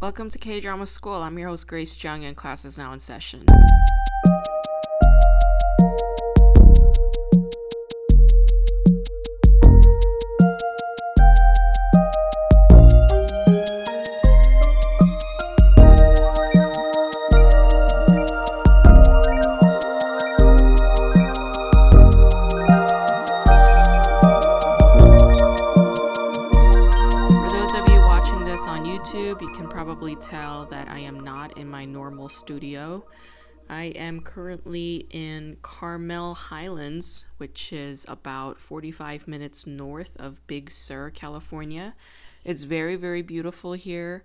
Welcome to K-Drama School. I'm your host, Grace Jung, and class is now in session. You can probably tell that I am not in my normal studio. I am currently in Carmel Highlands, which is about 45 minutes north of Big Sur, California. It's very, very beautiful here.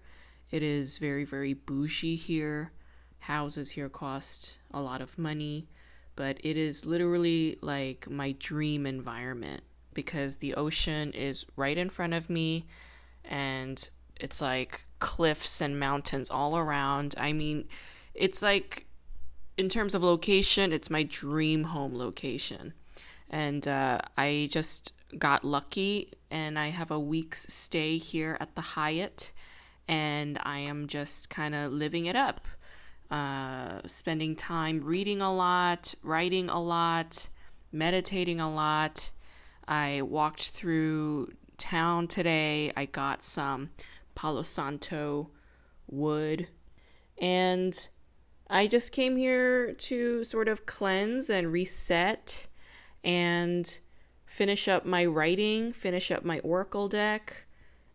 It is very, very bougie here. Houses here cost a lot of money, but it is literally like my dream environment because the ocean is right in front of me and it's like cliffs and mountains all around. I mean, it's like, in terms of location, it's my dream home location. And I just got lucky and I have a week's stay here at the Hyatt. And I am just kind of living it up. Spending time reading a lot, writing a lot, meditating a lot. I walked through town today. I got some Palo Santo wood, and I just came here to sort of cleanse and reset and finish up my writing, finish up my Oracle deck,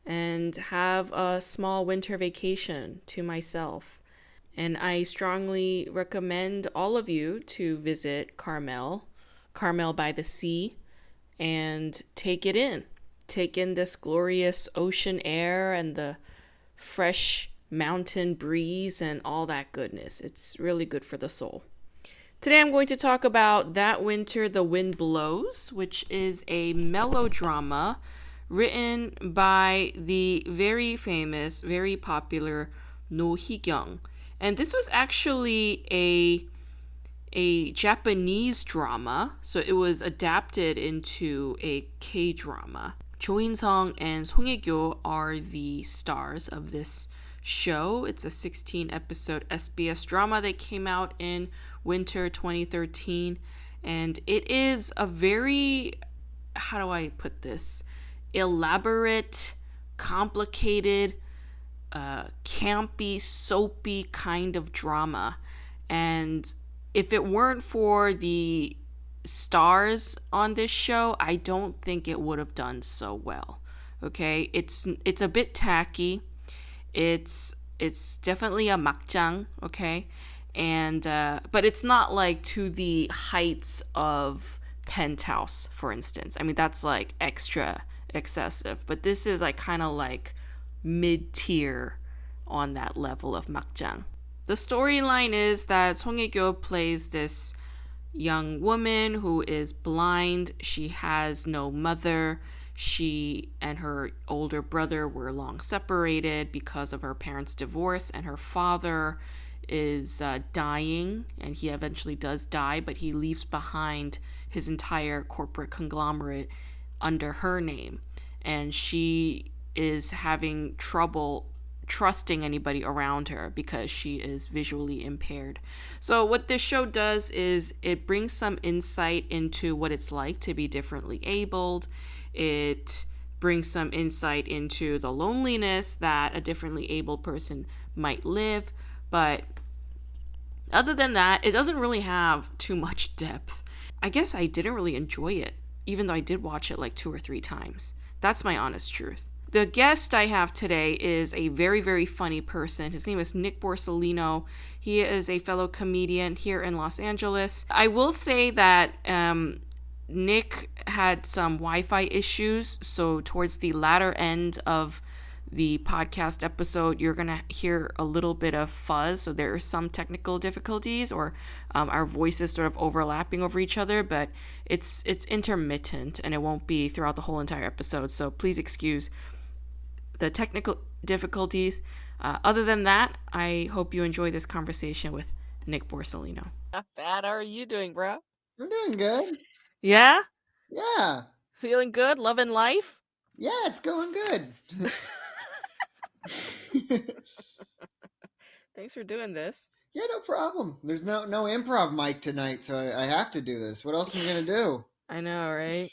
and have a small winter vacation to myself. And I strongly recommend all of you to visit Carmel by the sea, and take it in. Take in this glorious ocean air and the fresh mountain breeze and all that goodness. It's really good for the soul. Today I'm going to talk about That Winter the Wind Blows, which is a melodrama written by the very famous, very popular No Hee-kyung. And this was actually a Japanese drama, so it was adapted into a K-drama. Jo In-sung and Song Hye-kyo are the stars of this show. It's a 16-episode SBS drama that came out in winter 2013. And it is a very, how do I put this, elaborate, complicated, campy, soapy kind of drama. And if it weren't for the stars on this show, I don't think it would have done so well. Okay, it's a bit tacky. It's definitely a makjang, okay, and but it's not like to the heights of Penthouse, for instance. I mean, that's like extra excessive, but this is like kind of like mid-tier on that level of makjang. The storyline is that Song Hye-kyo plays this young woman who is blind. She has no mother. She and her older brother were long separated because of her parents' divorce, and her father is dying, and he eventually does die, but he leaves behind his entire corporate conglomerate under her name, and she is having trouble trusting anybody around her because she is visually impaired. So what this show does is it brings some insight into what it's like to be differently abled. It brings some insight into the loneliness that a differently abled person might live. But other than that, it doesn't really have too much depth. I guess I didn't really enjoy it, even though I did watch it like 2 or 3 times. That's my honest truth. The guest I have today is a very, very funny person. His name is Nick Borsellino. He is a fellow comedian here in Los Angeles. I will say that Nick had some Wi-Fi issues, so towards the latter end of the podcast episode, you're going to hear a little bit of fuzz. So there are some technical difficulties, or our voices sort of overlapping over each other, but it's intermittent and it won't be throughout the whole entire episode. So please excuse the technical difficulties. Other than that, I hope you enjoy this conversation with Nick Borsellino. Not bad. How are you doing, bro? I'm doing good. Yeah? Yeah. Feeling good? Loving life? Yeah, it's going good. Thanks for doing this. Yeah, no problem. There's no improv mic tonight, so I have to do this. What else am I gonna do? I know, right?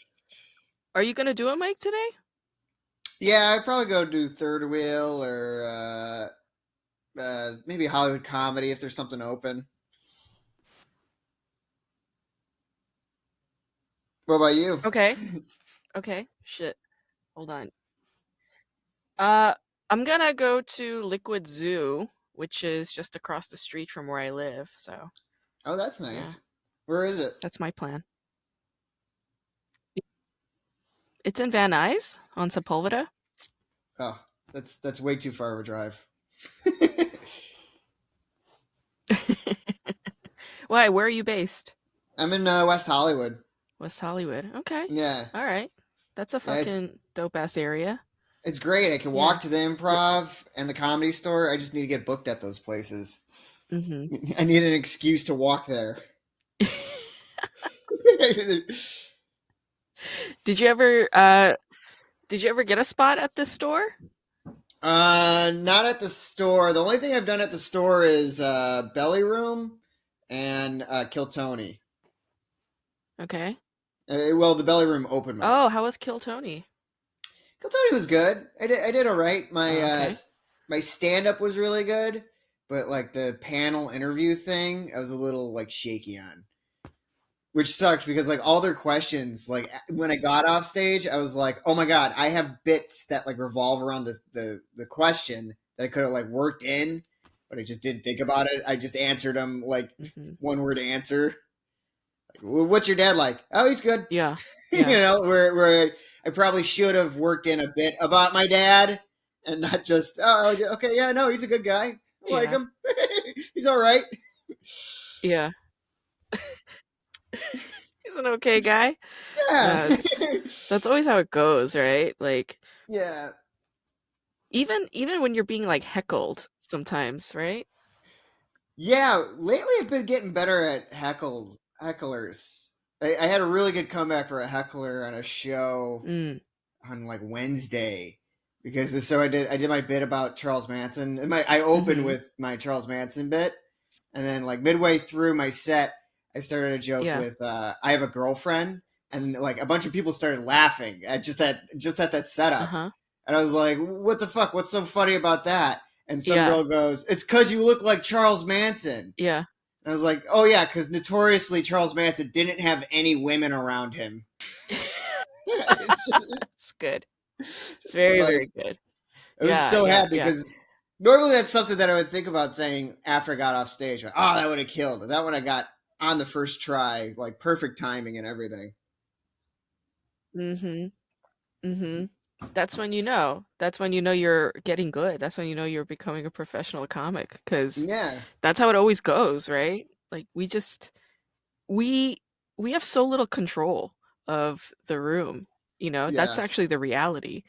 Are you gonna do a mic today? Yeah, I'd probably go do third wheel or maybe Hollywood comedy if there's something open. What about you? Okay. Okay. Shit. Hold on. Uh, I'm gonna go to Liquid Zoo, which is just across the street from where I live. So Oh, that's yeah, nice. Where is it? that's my plan. It's in Van Nuys on Sepulveda. Oh, that's way too far of a drive. Why? Where are you based? I'm in West Hollywood. West Hollywood. Okay. Yeah, All right. That's a yeah, fucking dope ass area. it's great. I can Yeah. walk to the improv and the comedy store. I just need to get booked at those places. Mm-hmm. I need an excuse to walk there. Did you ever get a spot at this store? Not at the store. The only thing I've done at the store is Belly Room and Kill Tony. Okay. Well, the Belly Room open mic. Oh, how was Kill Tony? Kill Tony was good. I did all right. My Oh, okay. my stand up was really good, but like the panel interview thing, I was a little like shaky on, which sucked because like all their questions, like when I got off stage, I was like, oh my god, I have bits that like revolve around the question that I could have like worked in, but I just didn't think about it. I just answered them like Mm-hmm. one word answer. Like, what's your dad like? Oh, he's good. Yeah. You Yeah. know, where I probably should have worked in a bit about my dad and not just, oh, okay, yeah, no, he's a good guy. I like Yeah. him. He's all right. Yeah. He's an okay guy. Yeah. No, it's that's always how it goes, right? Like Yeah. even when you're being like heckled sometimes, right? Yeah. Lately, I've been getting better at hecklers. I had a really good comeback for a heckler on a show Mm. on like Wednesday because I did my bit about Charles Manson and I opened Mm-hmm. with my Charles Manson bit. And then like midway through my set, I started a joke Yeah. with I have a girlfriend, and like a bunch of people started laughing at just at that setup. Uh-huh. And I was like, "What the fuck? What's so funny about that?" And some Yeah. girl goes, "It's because you look like Charles Manson." Yeah. And I was like, "Oh yeah, because notoriously Charles Manson didn't have any women around him." It's It's good. It's just very, like very good. I was Yeah, so yeah, happy yeah. because normally that's something that I would think about saying after I got off stage. Like, oh, that would have killed. That one I got on the first try, like perfect timing and everything. Mm-hmm. Mm-hmm. That's when you know. That's when you know you're getting good. That's when you know you're becoming a professional comic, because Yeah, that's how it always goes, right? Like we we have so little control of the room, you know? That's yeah, actually the reality.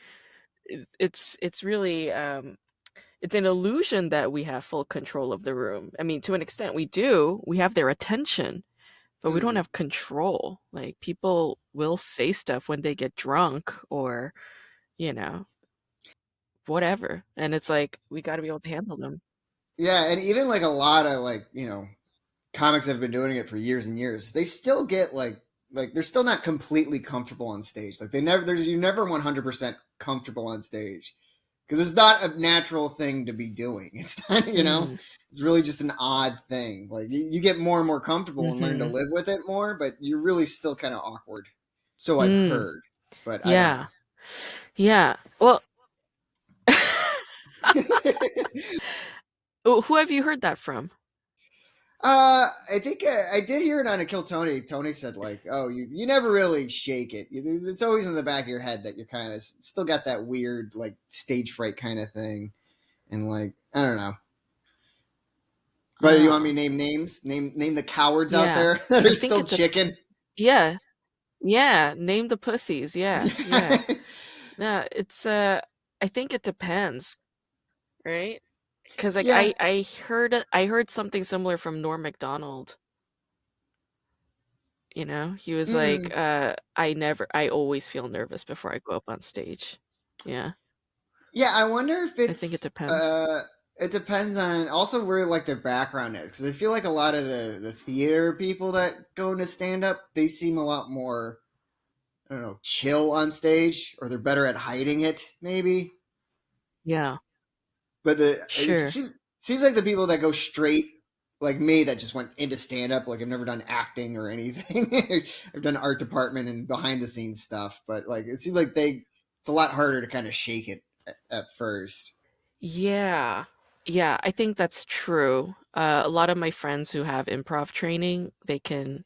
It's really it's an illusion that we have full control of the room. I mean, to an extent we do. We have their attention, but we don't mm, have control. Like people will say stuff when they get drunk or, you know, whatever. And it's like we got to be able to handle them. yeah. And even like a lot of like comics have been doing it for years and years. They still get like they're still not completely comfortable on stage. Like you're never 100% comfortable on stage because it's not a natural thing to be doing. It's not, Mm. it's really just an odd thing. Like you get more and more comfortable and learn to Mhm. live with it more, but you're really still kind of awkward. So I've Mm. heard, but I don't Yeah. Yeah. Well, know. who have you heard that from? I think I did hear it on a Kill Tony. Tony said like, "Oh, you never really shake it. It's always in the back of your head that you're kind of still got that weird like stage fright kind of thing." And like, I don't know. But you want me Oh. to name names? Name the cowards out Yeah. there that I are think still it chicken. yeah. Yeah, name the pussies. Yeah. Yeah. No, it's I think it depends, right? Because like Yeah. I heard something similar from Norm Macdonald. You know, he was like, Mm. I always feel nervous before I go up on stage. Yeah, Yeah. I wonder if I think it it's depends. it depends on also where like their background is, because I feel like a lot of the theater people that go into stand up, they seem a lot more, I don't know, chill on stage, or they're better at hiding it maybe. Yeah, But it sure. seems like the people that go straight, like me, that just went into stand up, like I've never done acting or anything. I've done art department and behind the scenes stuff, but like it seems like it's a lot harder to kind of shake it at first. Yeah. Yeah, I think that's true. A lot of my friends who have improv training, they can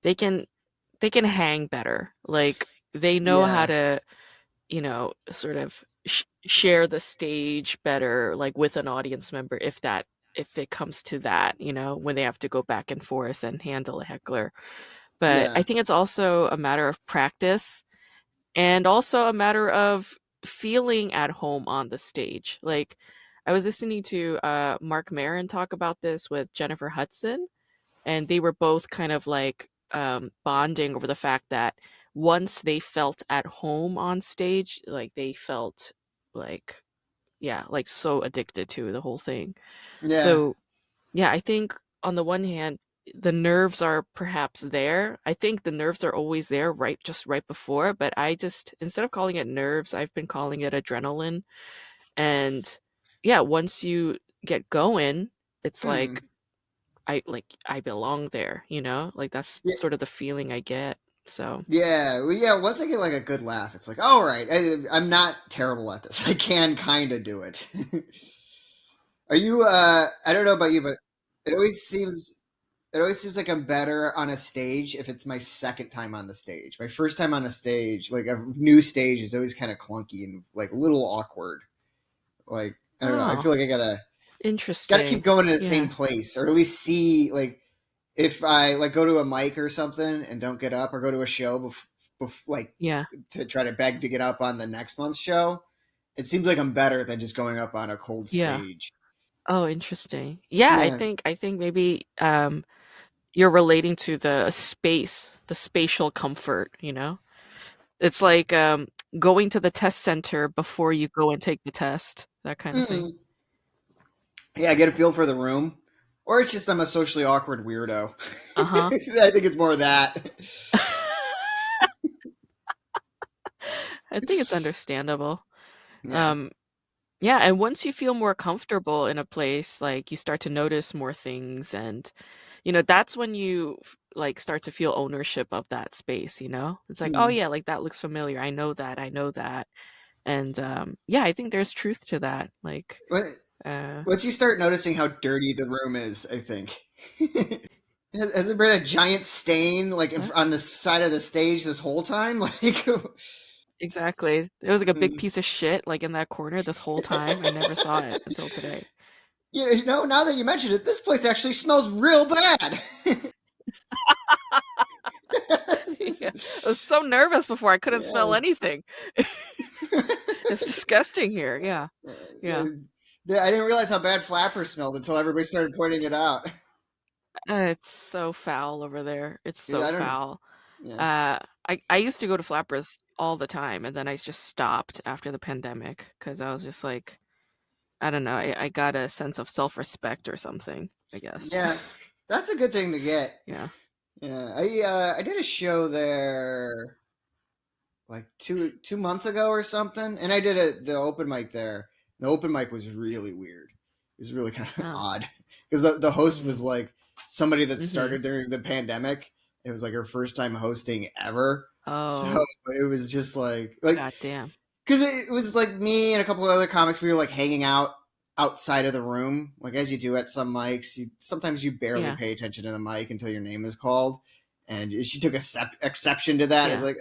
they can hang better. Like they know how Yeah, to, sort of share the stage better, like with an audience member, if it comes to that, when they have to go back and forth and handle a heckler. But I yeah. think it's also a matter of practice and also a matter of feeling at home on the stage. Like I was listening to Mark Maron talk about this with Jennifer Hudson, and they were both kind of like bonding over the fact that once they felt at home on stage, like they felt like, yeah, like so addicted to the whole thing. Yeah. So yeah, I think on the one hand, the nerves are perhaps there. I think the nerves are always there, right, just right before, but I just, instead of calling it nerves, I've been calling it adrenaline. And yeah, once you get going, it's like Mm. I belong there, Like that's Yeah. sort of the feeling I get. So, Yeah, well, yeah. Once I get like a good laugh, it's like, all right, I'm not terrible at this. I can kind of do it. Are you? I don't know about you, but it always seems it always seems like I'm better on a stage if it's my second time on the stage. My first time on a stage, like a new stage, is always kind of clunky and like a little awkward. Like I don't know. I oh, feel like I gotta keep interesting. going to the same Yeah. place, or at least see like if I like go to a mic or something and don't get up, or go to a show like Yeah. to try to beg to get up on the next month's show. It seems like I'm better than just going up on a cold Yeah. stage. Oh, interesting. Yeah, I Yeah. think I think maybe you're relating to the space, the spatial comfort, It's like going to the test center before you go and take the test, that kind of thing. Mm. Yeah, I get a feel for the room. Or it's just I'm a socially awkward weirdo. Uh-huh. I think it's more of that. I think it's understandable. Yeah. Um, yeah, and once you feel more comfortable in a place, like you start to notice more things and that's when you like start to feel ownership of that space. It's like, oh Mm. yeah, like that looks familiar. I know that. I know that. And yeah, I think there's truth to that. Like But uh once you start noticing how dirty the room is, I think. Has there been a giant stain like what? on the side of the stage this whole time? Like, Exactly. It was like a big mm. piece of shit like in that corner this whole time. I never saw it until today. You know, now that you mention it, this place actually smells real bad. Yeah. I was so nervous before I couldn't smell Yeah. anything. It's disgusting here. Yeah. Yeah. Yeah, I didn't realize how bad Flapper smelled until everybody started pointing it out. It's so foul over there. It's so Yeah, I don't. foul. Yeah, I used to go to Flappers all the time, and then I just stopped after the pandemic because I was just like, I don't know, I got a sense of self-respect or something, I guess. yeah, that's a good thing to get. Yeah. Yeah, I did a show there like two months ago or something, and I did the open mic there. The open mic was really weird. It was really kind of Oh. odd because the host was Mm. like somebody that Mm-hmm. started during the pandemic. It was like her first time hosting ever, so Oh, it was just like goddamn. because it was like me and a couple of other comics. We were like hanging out outside of the room, like as you do at some mics. Sometimes you barely Yeah. pay attention to the mic until your name is called, and she took exception to that. It's Yeah. like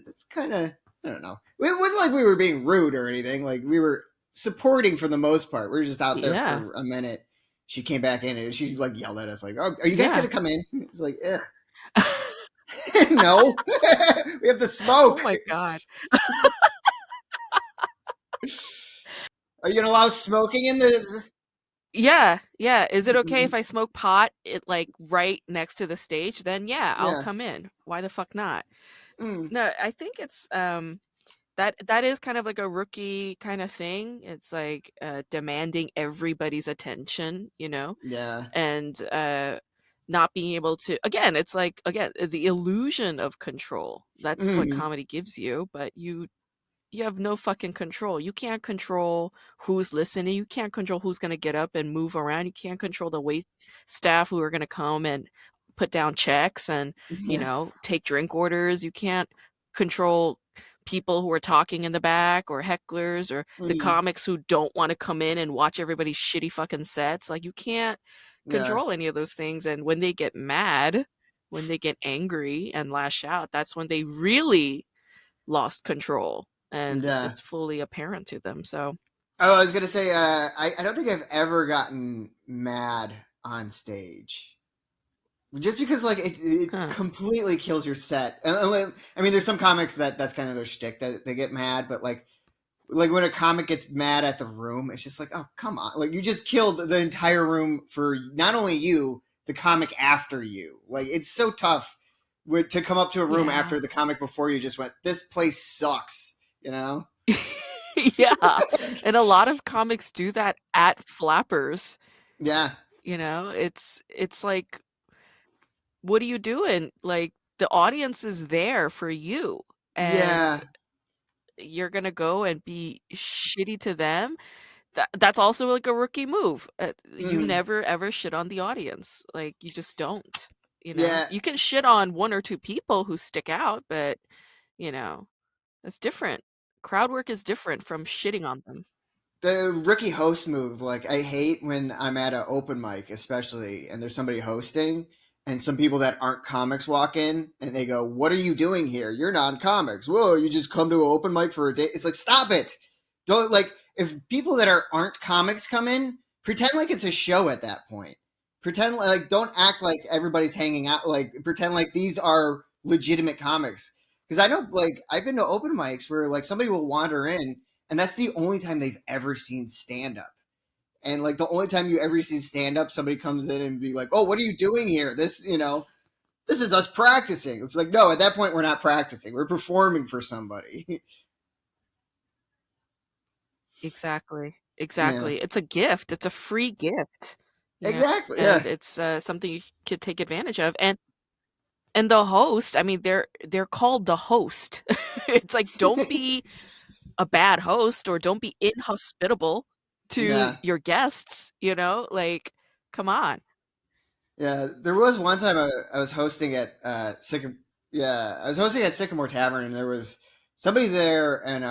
that's kind of, I don't know. It wasn't like we were being rude or anything. Like we were supporting for the most part. We were just out there Yeah. for a minute. She came back in and she like yelled at us like, "Oh, are you guys Yeah. gonna come in?" It's like, no, we have to Oh smoke. my God. Are you gonna allow smoking in the? Yeah. Yeah. Is it okay if I smoke pot like right next to the stage? Then yeah, I'll Yeah. come in. Why the fuck not? Mm. No, I think it's that is kind of like a rookie kind of thing. It's like demanding everybody's attention, you know, Yeah. and not being able to, again, it's like, again, the illusion of control. That's what Mhm. comedy gives you, but you have no fucking control. You can't control who's listening. You can't control who's going to get up and move around. You can't control the wait staff who are going to come and put down checks and, you Yeah. know, take drink orders. You can't control people who are talking in the back or hecklers or the Mhm. comics who don't want to come in and watch everybody's shitty fucking sets. Like, you can't Yeah. control any of those things. And when they get mad, when they get angry and lash out, that's when they really lost control and Yeah. it's fully apparent to them. So, Oh, I was gonna say, I don't think I've ever gotten mad on stage. Just because, like, it huh. completely kills your set. I mean, there's some comics that's kind of their shtick that they get mad, but like when a comic gets mad at the room, it's just like, oh, come on! Like, you just killed the entire room for not only you, the comic after you. Like, it's so tough to come up to a room Yeah. after the comic before you just went, this place sucks. You know? Yeah. And a lot of comics do that at flappers, Yeah, you know? It's like, what are you doing? Like, the audience is there for you and yeah, you're going to go and be shitty to them. That's also like a rookie move. You mm, never ever shit on the audience. Like, you just don't, you know? yeah. You can shit on one or two people who stick out, but you know, it's different. Crowd work is different from shitting on them. The rookie host move, like, I hate when I'm at an open mic, especially, and there's somebody hosting, and some people that aren't comics walk in, and they go, "What are you doing here? You're not comics. Whoa, you just come to an open mic for a day." It's like, stop it! Don't, like, if people that aren't comics come in, pretend like it's a show at that point. Pretend like, don't act like everybody's hanging out. Like, pretend like these are legitimate comics. Because I know, like, I've been to open mics where like somebody will wander in and that's the only time they've ever seen stand up. And like the only time you ever see stand up, somebody comes in and be like, "Oh, what are you doing here? This is us practicing." It's like, no, at that point we're not practicing. We're performing for somebody. Exactly. Yeah, Exactly. It's a gift. It's a free gift, you know, exactly. Yeah, and it's something you could take advantage of. And the host, I mean, they're called the host. It's like, don't be a bad host or don't be inhospitable to yeah, your guests, you know? Like, come on. yeah. There was one time I was hosting at yeah, I was hosting at Sycamore Tavern, and there was somebody there, and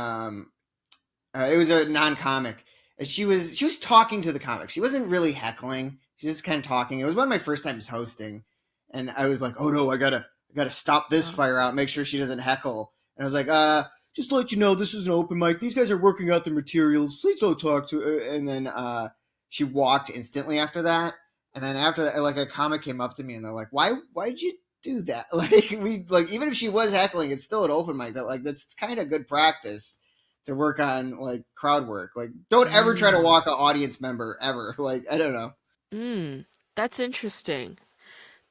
it was a non-comic, and she was talking to the comic. She wasn't really heckling. She was just kind of talking. It was one of my first times hosting, and I was like, "Oh no, I gotta stop this Uh, fire out. Make sure she doesn't heckle." And I was like, just to let you know, this is an open mic. These guys are working out the materials. Please don't talk to." Her. And then she walked instantly after that. And then after that, like a comic came up to me, and they're like, Why did you do that?" Like even if she was heckling, it's still an open mic. That's kind of good practice to work on like crowd work. Like, don't ever try to mm, walk an audience member ever. Like, I don't know. that's interesting.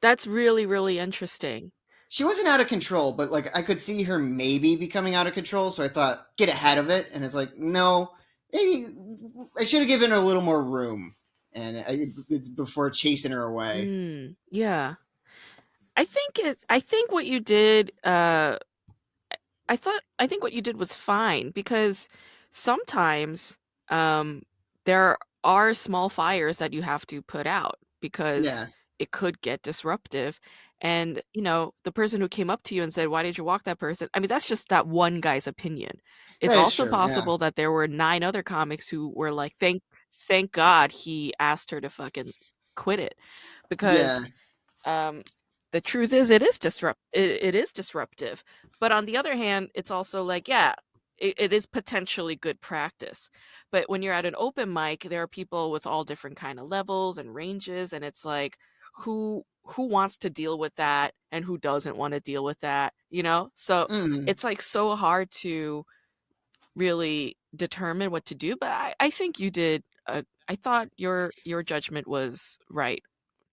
That's really, really interesting. She wasn't out of control, but like I could see her maybe becoming out of control. So I thought, get ahead of it. And it's like, no, maybe I should have given her a little more room. And it's before chasing her away. Yeah. I think what you did I think what you did was fine because sometimes um there are small fires that you have to put out because Yeah, it could get disruptive. And, you know, the person who came up to you and said, "Why did you walk that person?" I mean, that's just that one guy's opinion. It's that is also true. Yeah, possible that there were nine other comics who were like, thank God he asked her to fucking quit it." yeah. Because um, the truth is, it is disruptive. But on the other hand, it's also like, yeah, it is potentially good practice. But when you're at an open mic, there are people with all different kind of levels and ranges, and it's like, who wants to deal with that and who doesn't want to deal with that, you know? So Mm. it's like so hard to really determine what to do. But I think you did. I thought your judgment was right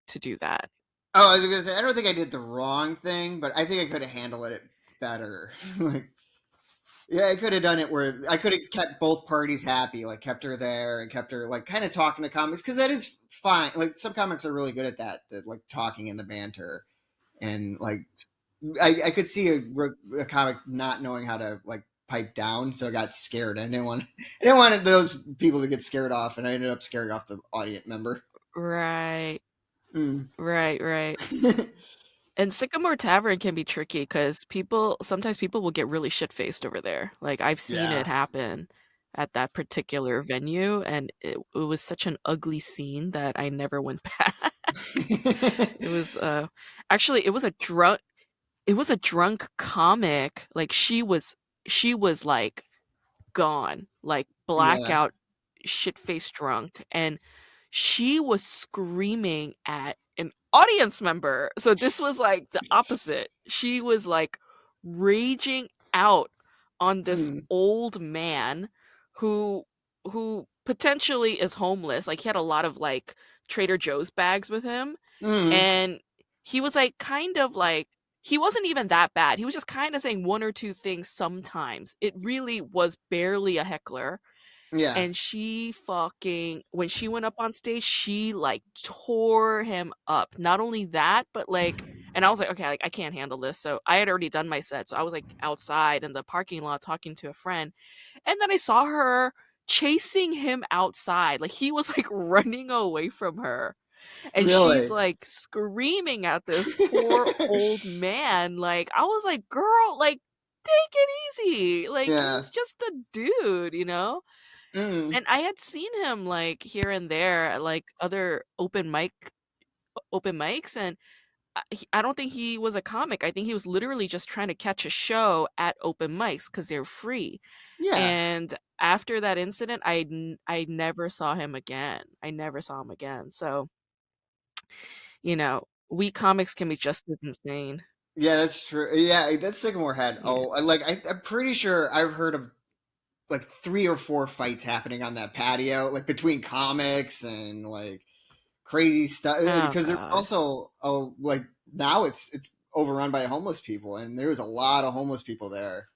to do that. Oh, I was gonna say I don't think I did the wrong thing, but I think I could have handled it better. Like, Yeah, I could have done it where I could have kept both parties happy, like kept her there and kept her like kind of talking to comics because that is fine. Like some comics are really good at that, like talking in the banter and like I could see a comic not knowing how to like pipe down, so I got scared. I didn't want those people to get scared off, and I ended up scaring off the audience member. Right. Mm. Right, right. And Sycamore Tavern can be tricky because sometimes people will get really shit-faced over there. Like I've seen it Yeah. happen at that particular venue, and it was such an ugly scene that I never went back. It was actually it was a drunk comic. Like she was like gone, like Yeah. blackout, shit faced drunk, and she was screaming at an audience member. So this was like the opposite. She was like raging out on this Mm. old man who potentially is homeless. Like he had a lot of like Trader Joe's bags with him, Mm. and he was like kind of like he wasn't even that bad. He was just kind of saying one or two things sometimes. It really was barely a heckler. Yeah. And she fucking, when she went up on stage, she like tore him up. Not only that, but like, and I was like, okay, like I can't handle this. So I had already done my set. So I was like outside in the parking lot talking to a friend. And then I saw her chasing him outside. Like he was like running away from her, and she's Really. like screaming at this poor old man. Like I was like, girl, like take it easy, like Yeah. he's just a dude, you know. Mm. And I had seen him like here and there at like other open mics, and I don't think he was a comic. I think he was literally just trying to catch a show at open mics because they're free. Yeah. And after that incident, I never saw him again. I never saw him again. So, we comics can be just as insane. Yeah, that's true. Yeah, that Sycamore had. Yeah. Oh, I'm pretty sure I've heard of like three or four fights happening on that patio, like between comics and like crazy stuff. Oh Because there's God. also like now it's overrun by homeless people, and there's a lot of homeless people there.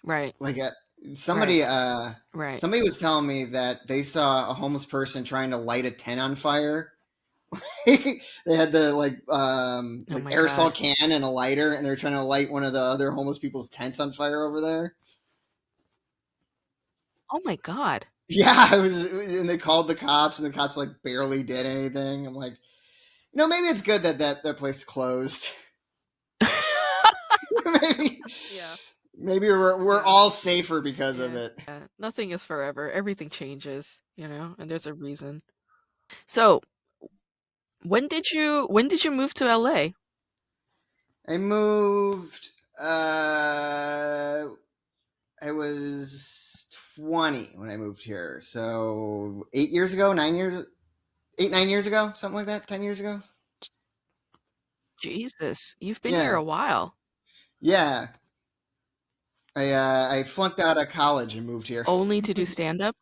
Right. Like Right. somebody Right. somebody was telling me that they saw a homeless person trying to light a tent on fire. They had the Oh like my aerosol God. can and a lighter, and they're trying to light one of the other homeless people's tents on fire over there. Oh my God. Yeah, and they called the cops, and the cops like barely did anything. I'm like, maybe it's good that that place closed. maybe Yeah. maybe we're Yeah. all safer because of Yeah. it. Yeah. Nothing is forever. Everything changes, and there's a reason. So, when did you move to LA? I moved. I was 20 when I moved here, so 8 years ago, 9 years, 8 9 years ago, something like that. 10 years ago. Jesus, you've been here Yeah, a while. yeah. I flunked out of college and moved here. Only to do stand up?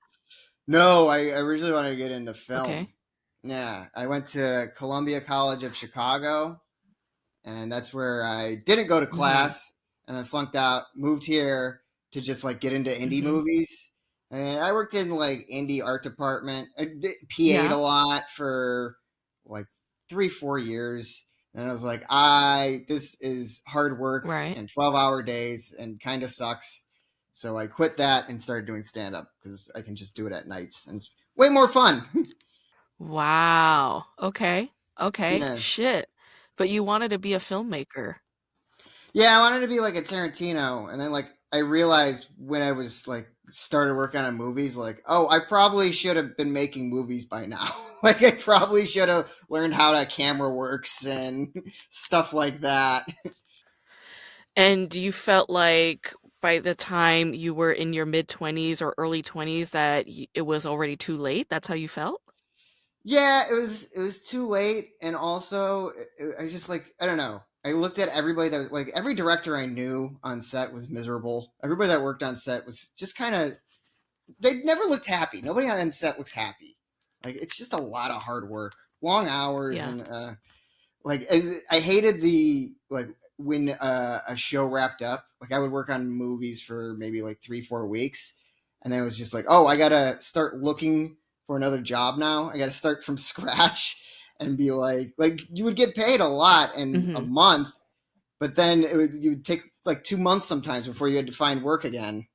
No, I originally wanted to get into film. Okay. Yeah, I went to Columbia College of Chicago, and that's where I didn't go to Mhm. class, and then flunked out. Moved here to just like get into indie Mhm. movies, and I worked in like indie art department. I PA'd Yeah. a lot for like 3 4 years, and I was like, I this is hard work Right. and 12-hour days, and kind of sucks. So I quit that and started doing stand up because I can just do it at nights, and it's way more fun. Wow. Okay. Okay. Yeah. Shit. But you wanted to be a filmmaker. Yeah, I wanted to be like a Tarantino, and then like I realized when I was like started working on movies, like, oh, I probably should have been making movies by now. Like I probably should have learned how a camera works and stuff like that. And you felt like by the time you were in your mid 20s or early 20s that it was already too late? That's how you felt? Yeah, it was too late, and also I just like I don't know. I looked at everybody that like every director I knew on set was miserable. Everybody that worked on set was just kind of they never looked happy. Nobody on set looks happy. Like it's just a lot of hard work, long hours, Yeah. and like I hated the like when a show wrapped up. Like I would work on movies for maybe like 3 4 weeks, and then it was just like, oh, I gotta start looking for another job now. I gotta start from scratch and be like you would get paid a lot in a Mm-hmm. month, but then you would take like 2 months sometimes before you had to find work again.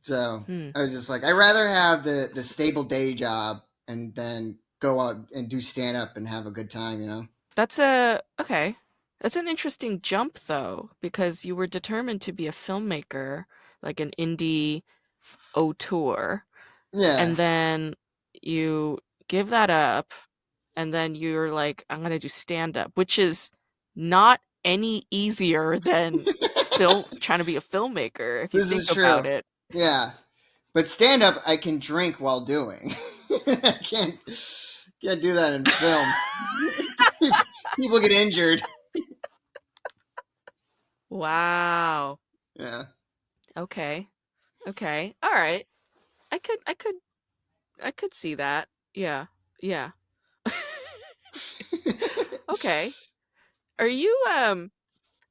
So Hmm. I was just like, I'd rather have the stable day job and then go out and do stand up and have a good time, you know? That's a okay. That's an interesting jump though, because you were determined to be a filmmaker, like an indie auteur, Yeah. and then you give that up, and then you're like, I'm gonna do stand up, which is not any easier than film trying to be a filmmaker if you This think is about true. it. Yeah. But stand up I can drink while doing. I can't do that in film. People get injured. Wow. Yeah. Okay. Okay. All right. I could I could I could see that. Yeah. Yeah. Okay. Are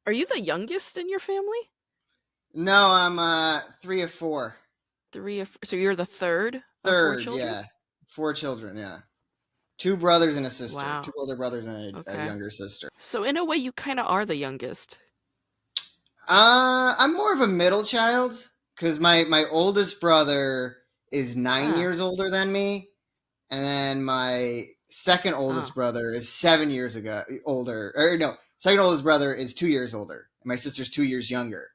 are you the youngest in your family? No, I'm 3 of 4. So you're the third of four Third, children? yeah. 4 children, yeah. 2 brothers and a sister. Two Wow. older brothers and a Okay. younger sister. So in a way you kind of are the youngest. I'm more of a middle child because my oldest brother is nine Ah. years older than me, and then my second Ah. oldest brother is 7 years ago older. Or no, second oldest brother is 2 years older. And my sister's 2 years younger.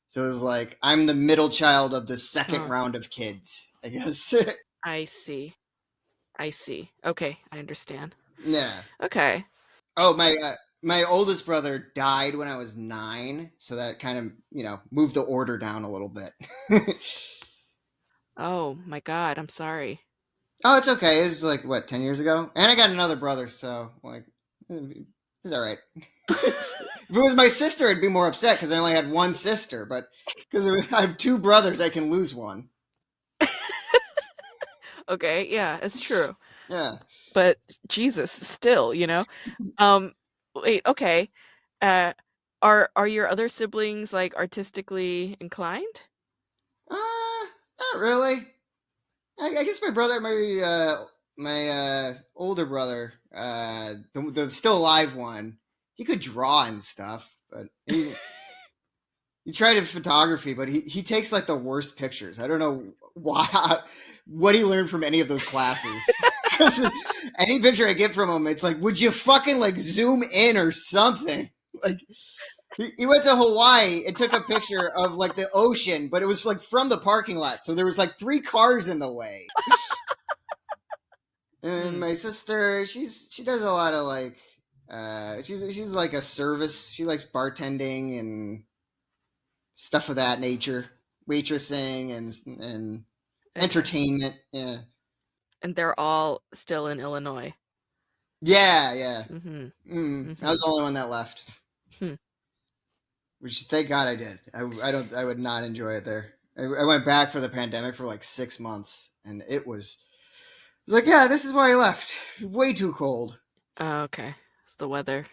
So it was like I'm the middle child of the second Huh. round of kids, I guess. I see. I see. Okay, I understand. Yeah. Okay. Oh, my oldest brother died when I was 9, so that kind of moved the order down a little bit. Oh my God, I'm sorry. Oh, it's okay. It's like what 10 years ago, and I got another brother, so like it's all right. If it was my sister, I'd be more upset because I only had one sister, but because I have 2 brothers, I can lose one. Okay, yeah, it's true. Yeah. But Jesus, still, you know? Um, wait, okay. Uh, are your other siblings like artistically inclined? Not really. I guess my brother, my older brother, the still alive one, he could draw and stuff, but he tried in photography, but he takes like the worst pictures. I don't know why, what he learned from any of those classes. Because any picture I get from him, it's like, would you fucking like zoom in or something? Like he went to Hawaii and took a picture of like the ocean, but it was like from the parking lot, so there was like 3 cars in the way. And Hmm. my sister, she does a lot of like, she's like a service. She likes bartending and stuff of that nature, waitressing and Okay. entertainment. Yeah, And they're all still in Illinois. yeah, yeah. Mm-hmm. I was Mm-hmm. the only one that left, Hmm. which thank God I did. I don't. I would not enjoy it there. I went back for the pandemic for like 6 months, and it was like, yeah, this is why I left. It's way too cold. Oh, okay. It's the weather.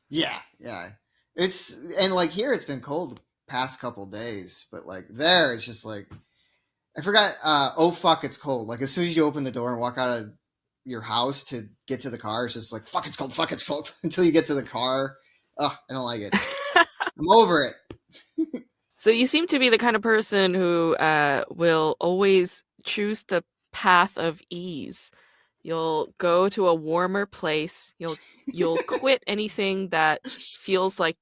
Yeah, yeah. It's and like here, it's been cold the past couple days, but like there, it's just like I forgot. Oh fuck, it's cold. Like as soon as you open the door and walk out of your house to get to the car, it's just like fuck, it's cold. Fuck, it's cold. Until you get to the car, ugh, I don't like it. I'm over it. So you seem to be the kind of person who will always choose the path of ease. You'll go to a warmer place. You'll quit anything that feels like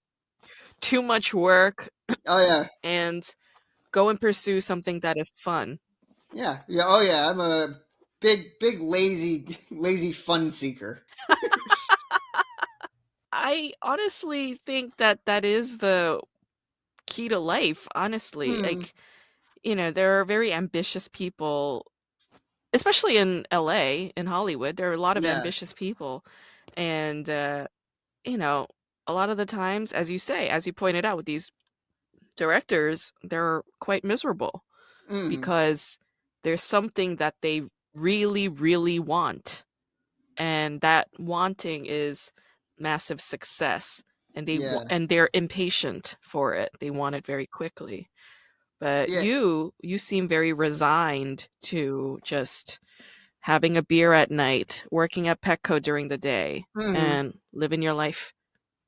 too much work Oh yeah, and go and pursue something that is fun. yeah, yeah. Oh yeah, I'm a big lazy fun seeker. I honestly think that that is the key to life, honestly. Hmm. Like, there are very ambitious people, especially in LA, in Hollywood. There are a lot of Yeah. ambitious people. And, you know, a lot of the times, as you say, as you pointed out with these directors, they're quite miserable Hmm. because there's something that they really, really want. And that wanting is massive success, and Yeah. and they're impatient for it. They want it very quickly. But Yeah. you seem very resigned to just having a beer at night, working at Petco during the day, Hmm. and living your life.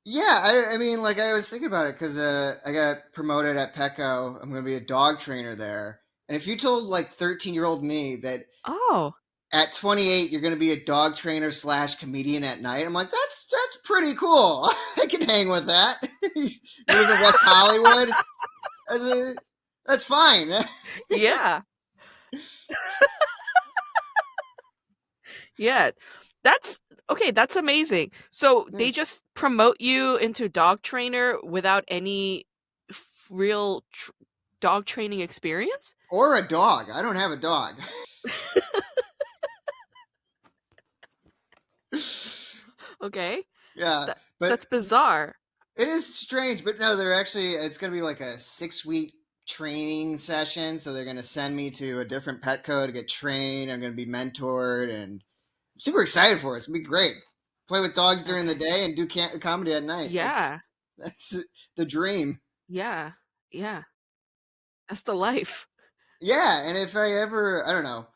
Yeah, I mean, like I was thinking about it because I got promoted at Petco. I'm going to be a dog trainer there. And if you told like 13-year-old me that Oh, at 28 you're going to be a dog trainer slash comedian at night, I'm like, that's pretty cool. I can hang with that. You live in West Hollywood. That's, that's fine. yeah. Yeah. That's okay, that's amazing. So they just promote you into dog trainer without any real dog training experience? Or a dog. I don't have a dog. Okay. Yeah, That but that's bizarre. it is strange, but no, they're actually, it's going to be like a 6 week training session. So they're going to send me to a different Petco to get trained. I'm going to be mentored, and I'm super excited for it. It's going to be great. Play with dogs during the Okay. day and do comedy at night. Yeah. That's the dream. Yeah. Yeah. That's the life. Yeah, and if I ever, I don't know,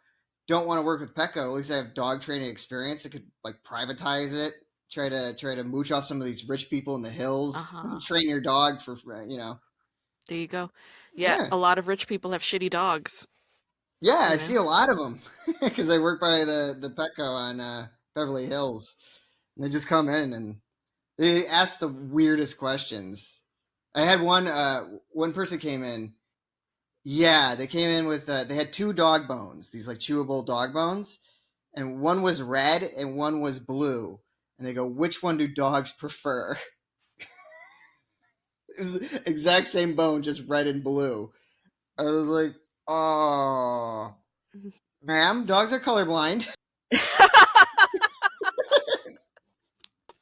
don't want to work with Petco, at least I have dog training experience. I could like privatize it, try to mooch off some of these rich people in the hills, Uh-huh. train your dog for There you go. Yeah, Yeah. a lot of rich people have shitty dogs, Yeah, you I know. see a lot of them because I work by the Petco on Beverly Hills, and they just come in and they ask the weirdest questions. I had one person came in. Yeah, they came in with they had two dog bones, these like chewable dog bones, and one was red and one was blue. And they go, "Which one do dogs prefer?" It was the exact same bone, just red and blue. I was like, "Oh, ma'am, dogs are colorblind."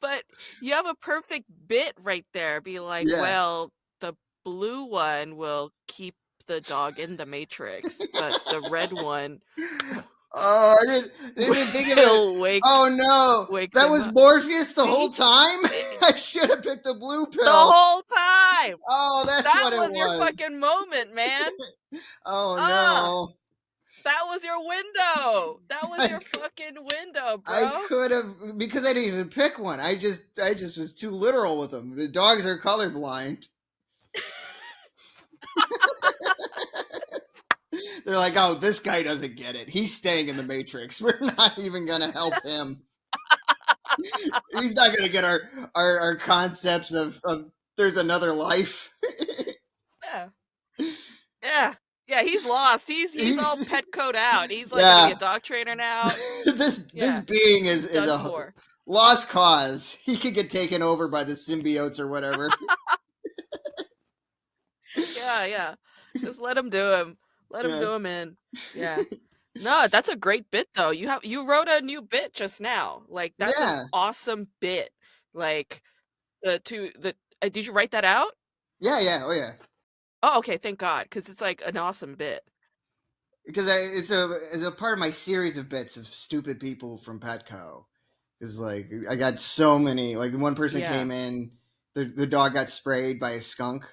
But you have a perfect bit right there. Be like, Yeah. well, the blue one will keep the dog in the matrix, but the red one Oh, didn't even think of it. will Oh no, wake that them was up. Morpheus the whole See? time. Eh, I should have picked the blue the pill. whole time. Oh, that's That what it was your was. fucking moment, man. Oh Ah, no, that was your window. That was I your fucking window, I bro. could have, because I didn't even pick one. I just was too literal with them. The dogs are colorblind. They're like, oh, this guy doesn't get it. He's staying in the Matrix. We're not even gonna help him. He's not gonna get our concepts of there's another life. Yeah. Yeah. Yeah, he's lost. He's all He's Petco'd out. He's like gonna be a yeah. dog trainer now. This Yeah. being He's is done a for. lost cause. He could get taken over by the symbiotes or whatever. Yeah, yeah. Just let him do him. Let him Yeah. do him in. Yeah. No, that's a great bit though. You wrote a new bit just now. Like that's an Yeah. awesome bit. Like the did you write that out? Yeah, yeah. Oh yeah. Oh, okay, thank God, because it's like an awesome bit. Because it's a part of my series of bits of stupid people from Petco. Is like I got so many. Like one person Yeah. came in, the dog got sprayed by a skunk,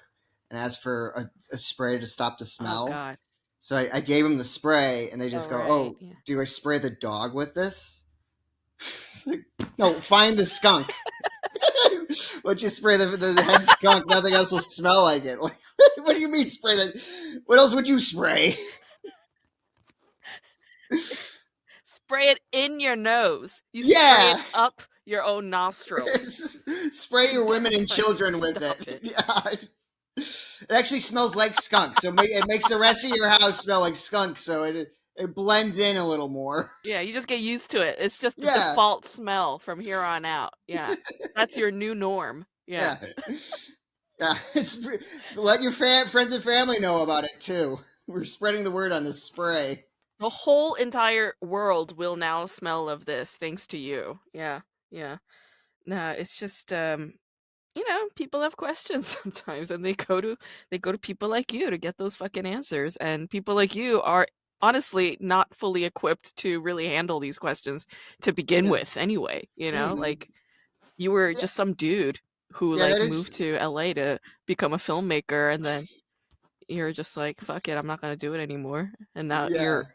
and asked for a spray to stop the Oh smell. God. So I gave them the spray, and they All just go, right. "Oh, Yeah. do I spray the dog with this?" It's like, no, find the skunk. Once you spray the head skunk, nothing else will smell like it. Like, what do you mean spray that? What else would you spray? Spray it in your nose. You spray it Yeah, up your own nostrils. spray your women That's and how you children with stop it. it. Yeah. It actually smells like skunk, so it makes the rest of your house smell like skunk, so it blends in a little more. Yeah, you just get used to it. It's just the Yeah, default smell from here on out. Yeah. That's your new norm. Yeah. yeah, yeah. Let your friends and family know about it too. We're spreading the word on this spray. The whole entire world will now smell of this thanks to you. Yeah. Yeah. No, it's just people have questions sometimes and they go to people like you to get those fucking answers, and people like you are honestly not fully equipped to really handle these questions to begin Yeah. with anyway, Hmm. like You were Yeah, just some dude who yeah, that like is moved to LA to become a filmmaker, and then you're just like, fuck it, I'm not gonna do it anymore. And now yeah. you're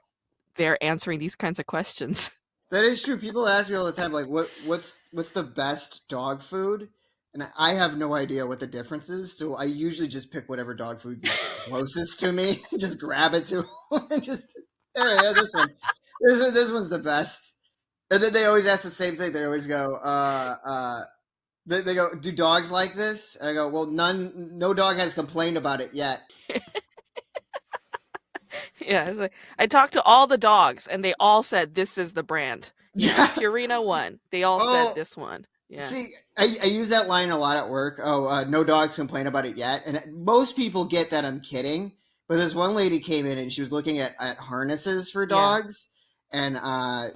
there answering these kinds of questions. That is true. People ask me all the time, like, what's the best dog food? And I have no idea what the difference is. So I usually just pick whatever dog food's closest to me, just grab it to 'em and just there, this one. This one's the best. And then they always ask the same thing. They always go, they go, do dogs like this? And I go, well, no dog has complained about it yet. Yeah, it's like I talked to all the dogs and they all said this is the brand. You know, Yeah. Purina one. They all said Oh, this one. Yeah. see, I use that line a lot at work. Oh, no dogs complain about it yet. And most people get that I'm kidding. But this one lady came in and she was looking at harnesses for Yeah. dogs. And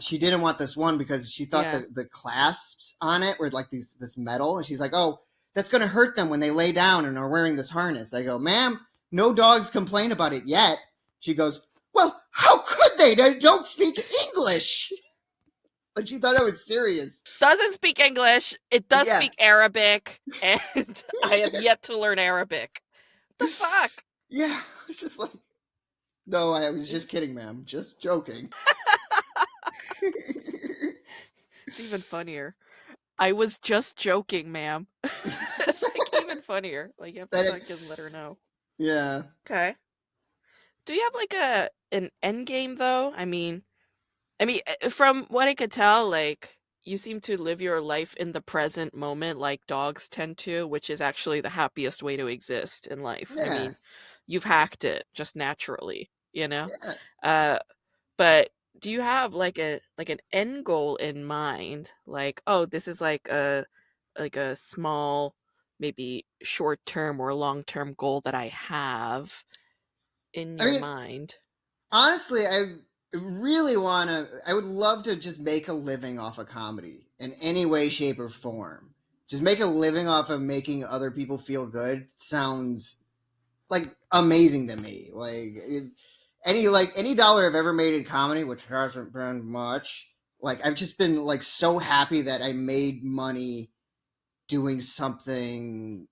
she didn't want this one because she thought Yeah. the clasps on it were like this metal. And she's like, oh, that's going to hurt them when they lay down and are wearing this harness. I go, ma'am, no dogs complain about it yet. She goes, well, how could they? They don't speak English. Like she thought I was serious. Doesn't speak English. It does Yeah. speak Arabic, and I have yet to learn Arabic. What the fuck? Yeah. It's just like, no, I was just It's kidding, ma'am. Just joking. it's even funnier. I was just joking, ma'am. It's like even funnier. Like you have to That, fucking let her know. yeah. Okay. Do you have like an end game though? From what I could tell, like you seem to live your life in the present moment like dogs tend to, which is actually the happiest way to exist in life. I Yeah. mean, you've hacked it just naturally, you know? Yeah. Uh but do you have like an end goal in mind? Like, oh, this is like a small maybe short-term or long-term goal that I have in I your mean, mind. honestly, I really want to, I would love to just make a living off of comedy in any way, shape, or form. Just make a living off of making other people feel good sounds like amazing to me. Any dollar I've ever made in comedy, which hasn't been much, like I've just been like so happy that I made money doing something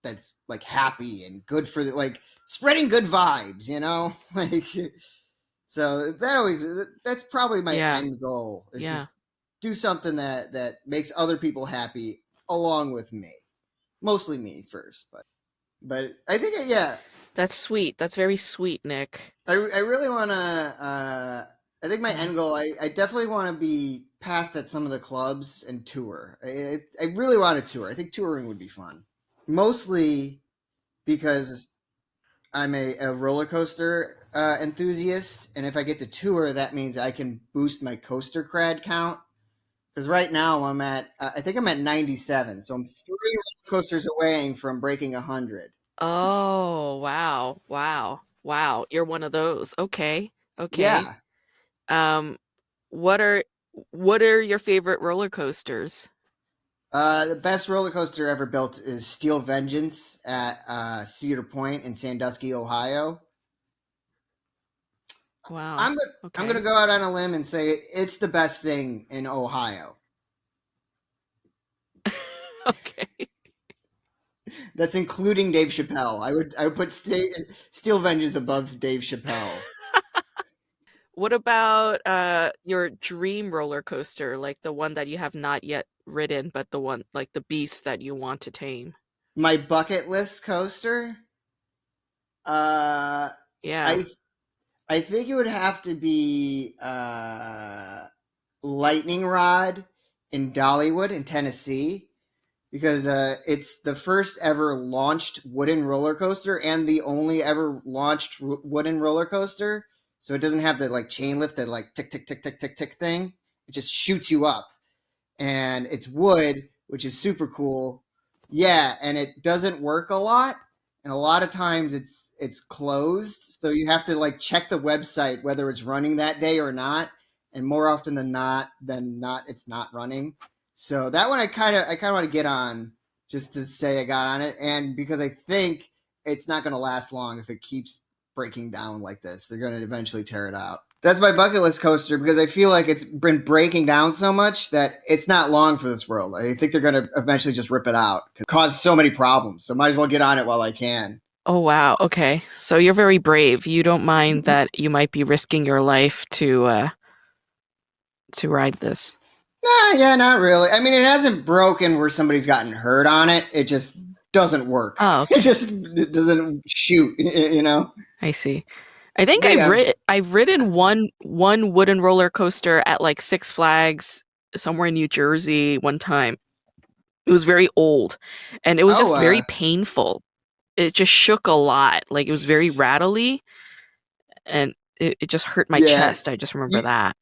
that's like happy and good for like spreading good vibes, you know? Like so that's probably my Yeah. end goal is Yeah. just do something that makes other people happy along with me. Mostly me first, but I think yeah, That's sweet. That's very sweet, Nick. I really want to. I think my Yeah. end goal. I definitely want to be passed at some of the clubs and tour. I really want to tour. I think touring would be fun, mostly because I'm a roller coaster enthusiast, and if I get to tour, that means I can boost my coaster cred count. Because right now I'm at, I think I'm at 97, so I'm 3 roller coasters away from breaking 100. Oh, wow. Wow. Wow. You're one of those. Okay. Okay. Yeah, Um, what are what are your favorite roller coasters? the best roller coaster ever built is Steel Vengeance at Cedar Point in Sandusky, Ohio. Wow. I'm gonna Okay. go out on a limb and say it's the best thing in Ohio. Okay. That's including Dave Chappelle. I would put Steel Vengeance above Dave Chappelle. What about your dream roller coaster, like the one that you have not yet ridden, but the one like the beast that you want to tame? My bucket list coaster. Uh, Yeah. I I think it would have to be Lightning Rod in Dollywood in Tennessee because it's the first ever launched wooden roller coaster and the only ever launched wooden roller coaster. So it doesn't have the like chain lift, that like tick tick tick tick tick tick thing. It just shoots you up, and it's wood, which is super cool. Yeah, and it doesn't work a lot, and a lot of times it's closed, so you have to like check the website whether it's running that day or not. And more often than not, it's not running. So that one I kind of want to get on just to say I got on it, and because I think it's not going to last long if it keeps breaking down like this. They're going to eventually tear it out. That's my bucket list coaster because I feel like it's been breaking down so much that it's not long for this world. I think they're going to eventually just rip it out. It caused so many problems. So might as well get on it while I can. Oh wow. Okay. So you're very brave. You don't mind that you might be risking your life to ride this. Nah, yeah, not really. I mean, it hasn't broken where somebody's gotten hurt on it. It just doesn't work. Oh, It okay. just it doesn't shoot, you know? I see. I think But yeah. I've ridden one wooden roller coaster at like Six Flags somewhere in New Jersey one time. It was very old and it was Oh, just very painful. It just shook a lot. Like it was very rattly and it just hurt my yeah. chest. I just remember You, that.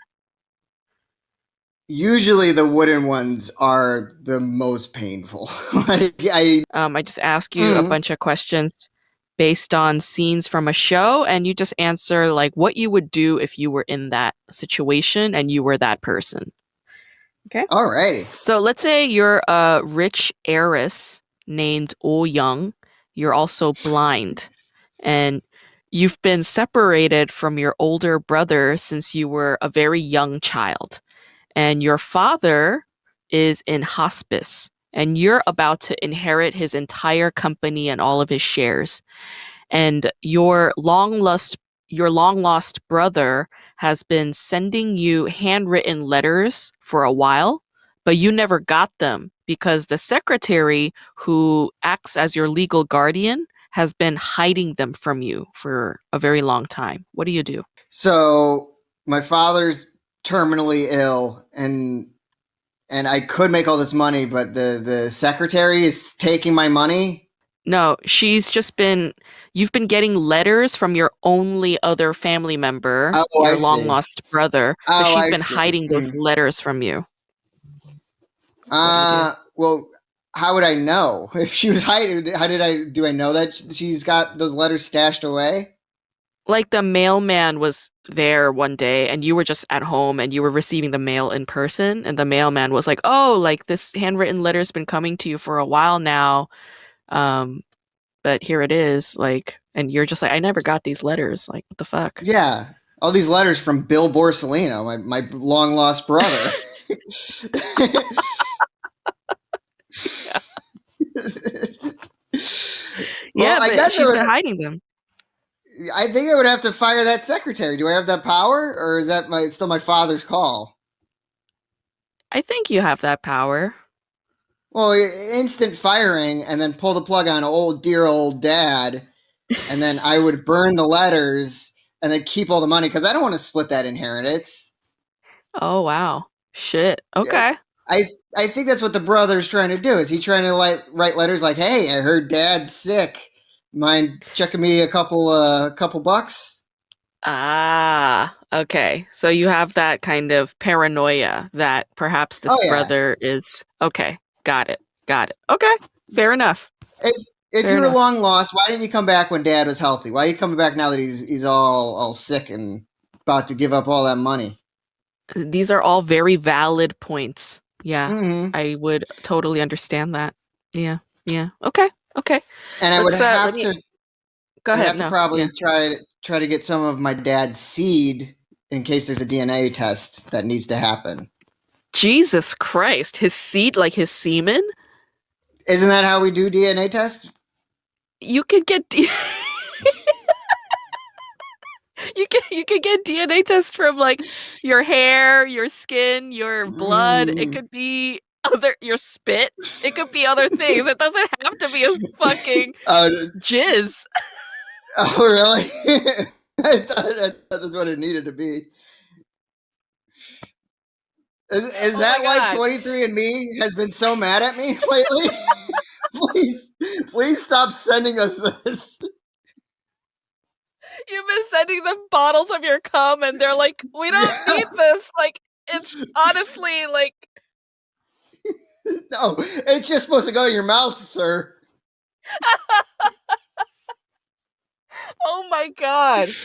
usually the wooden ones are the most painful. like I just ask you a mm, bunch of questions based on scenes from a show, and you just answer like what you would do if you were in that situation and you were that person. Okay. alrighty. So let's say you're a rich heiress named Oh Young. You're also blind, and you've been separated from your older brother since you were a very young child. And your father is in hospice, and you're about to inherit his entire company and all of his shares. And your long lost brother has been sending you handwritten letters for a while, but you never got them because the secretary who acts as your legal guardian has been hiding them from you for a very long time. What do you do? So my father's terminally ill, and I could make all this money, but the secretary is taking my money. No, you've been getting letters from your only other family member, Oh, I your long see. lost brother, but Oh, she's I been see. hiding those Mm. letters from you. What do you do? Well, how would I know if she was hiding? How did I do? I know that she's got those letters stashed away. Like the mailman was there one day and you were just at home and you were receiving the mail in person and the mailman was like, "Oh, like this handwritten letter's been coming to you for a while now. Um, but here it is." Like, and you're just like, "I never got these letters. Like, what the fuck?" Yeah, all these letters from Bill Borsellino, my long lost brother. Yeah. well, Yeah, I but guess I she's would. been hiding them. I think I would have to fire that secretary. Do I have that power, or is that still my father's call? I think you have that power. Well, instant firing, and then pull the plug on old dear old dad, and then I would burn the letters and then keep all the money because I don't want to split that inheritance. Oh, wow. Shit. Yeah, Okay. I I think that's what the brother's trying to do. Is he trying to write letters like, "Hey, I heard Dad's sick. Mind checking me a couple bucks?" Ah, okay. So you have that kind of paranoia that perhaps Oh this yeah. brother is okay. Got it. Got it. Okay. Fair enough. If if Fair you were enough. long lost, why didn't you come back when Dad was healthy? Why are you coming back now that he's all sick and about to give up all that money? These are all very valid points. Yeah. Mm-hmm. I would totally understand that. Yeah. Yeah. Okay. Okay. And Let's let me go I would ahead. have to No. probably Yeah. try to get some of my dad's seed in case there's a DNA test that needs to happen. Jesus Christ. His seed, like his semen? Isn't that how we do DNA tests? You could get you could get DNA tests from like your hair, your skin, your blood. It Mm. could be other your spit. It could be other things. It doesn't have to be a fucking Oh, jizz. oh, really? I thought that's what it needed to be. Is Oh my that why god. 23andMe has been so mad at me lately? please, please stop sending us this. You've been sending them bottles of your cum and they're like, "We don't Yeah, need this." Like it's honestly like no, it's just supposed to go in your mouth, sir. oh my god.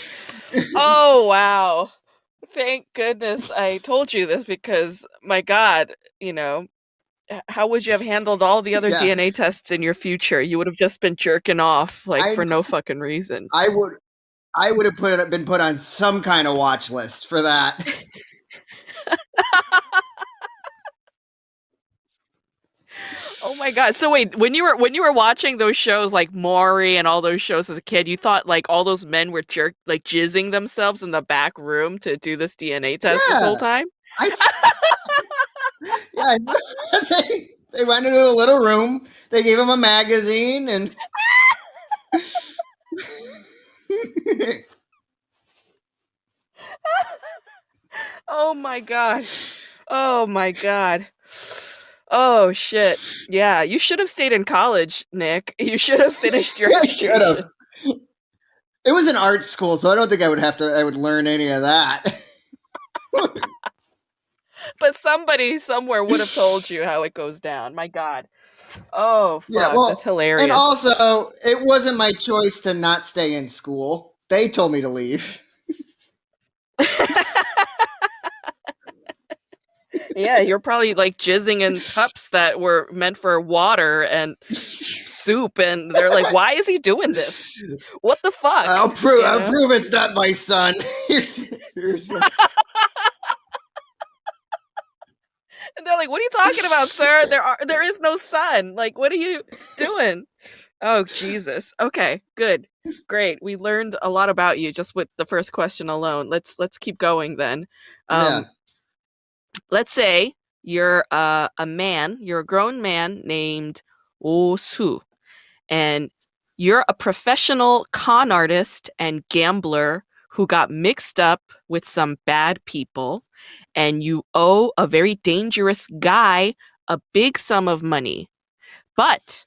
Oh wow. Thank goodness I told you this because my god, how would you have handled all the other Yeah, DNA tests in your future? You would have just been jerking off like I for no fucking reason. I would I would have been put on some kind of watch list for that. Oh my god. So wait, when you were watching those shows like Maury and all those shows as a kid, you thought like all those men were jizzing themselves in the back room to do this DNA test this whole Yeah, time? I yeah, they went into a little room. They gave him a magazine and Oh my god. Oh my god. Oh shit. Yeah, you should have stayed in college, Nick. You should have finished your I should have. education. It was an art school, so I don't think I would learn any of that. But somebody somewhere would have told you how it goes down. My god. Oh Yeah, fuck, that's well, and hilarious. also, it wasn't my choice to not stay in school. They told me to leave. Yeah, you're probably like jizzing in cups that were meant for water and soup, and they're like, "Why is he doing this? What the fuck?" You I'll know? prove it's not my son. Here's some. And they're like, "What are you talking about, sir? There is no sun. Like, what are you doing?" Oh, Jesus. Okay, good. Great. We learned a lot about you just with the first question alone. Let's keep going then. Um, Yeah. let's say you're a man, you're a grown man named Osu, and you're a professional con artist and gambler who got mixed up with some bad people, and you owe a very dangerous guy a big sum of money. But